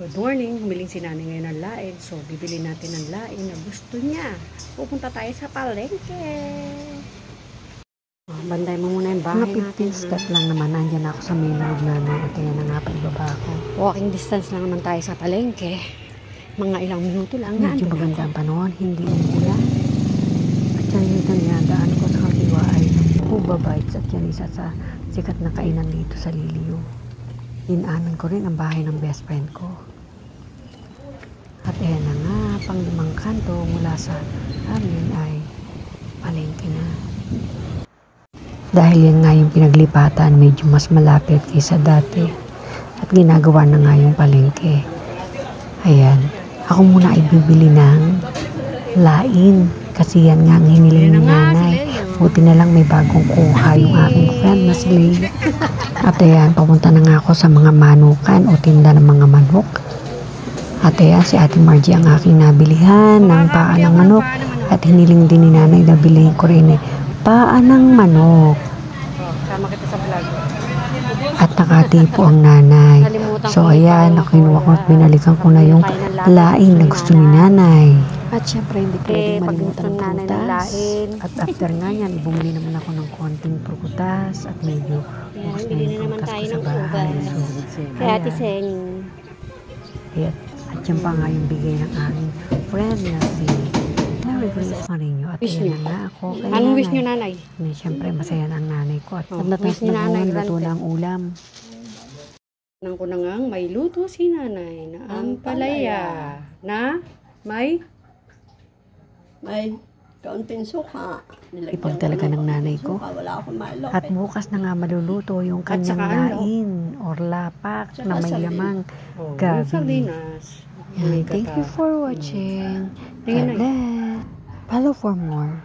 Good morning, humiling si nanay ngayon ng laing. So, bibili natin ng laing na gusto niya. Pupunta tayo sa palengke. Banday mo muna yung bahay Mga 15 step lang naman, nandyan ako sa main road na at yan na nga pagbaba ko. Walking distance lang naman tayo sa palengke. Mga ilang minuto lang. Medyo maganda ang panahon, hindi umulan. At yan yung taniyandaan ko sa kaliwa ay Cuba Bites at yan isa sa sikat na kainan dito sa Liliu. Inaanan ko rin ang bahay ng best friend ko. At ayan na nga, pang 5 kanto mula sa amin ay palengke na. Dahil yan nga yung pinaglipatan, medyo mas malapit kaysa dati. At ginagawa na nga yung palengke. Ayan, ako muna ay bibili ng lain. Kasi yan nga ang hiniling ni nanay. Buti na lang may bagong kuha yung aking friend na si Leia. At ayan, papunta na nga ako sa mga manukan o tinda ng mga manok. At ayan, si Ate Margie ang aking nabilihan ng paa ng manok. At hiniling din ni nanay na bilhin ko rin paa ng manok. Sama kita sa vlog. At nakatipo ang nanay. So ayan, nakinuha ko at binalikan ko na yung laing na gusto ni nanay. At syempre hindi pwedeng malimutan ng prutas. At after nga yan, bumili naman ako ng konting prutas at medyo gusto na yung prutas ko sa bahay. So, Kaya Ate Sen. At yan pa nga yung bigay ng aking friend na si Merry Christmas Marino. At ayan na nga ako kay nanay. Anong wish nyo, nanay? Siyempre masaya na ang nanay ko. At wish ni nanay, luto na ang ulam. Nang ko na ngang may luto si nanay na ampalaya na may kaunting suka. Ipag talaga ng nanay ko. Wala akong malok. At bukas na nga maluluto yung kanyang lain or lapak na may lamang gabi. sardinas. Thank you for watching. God bless. Follow for more.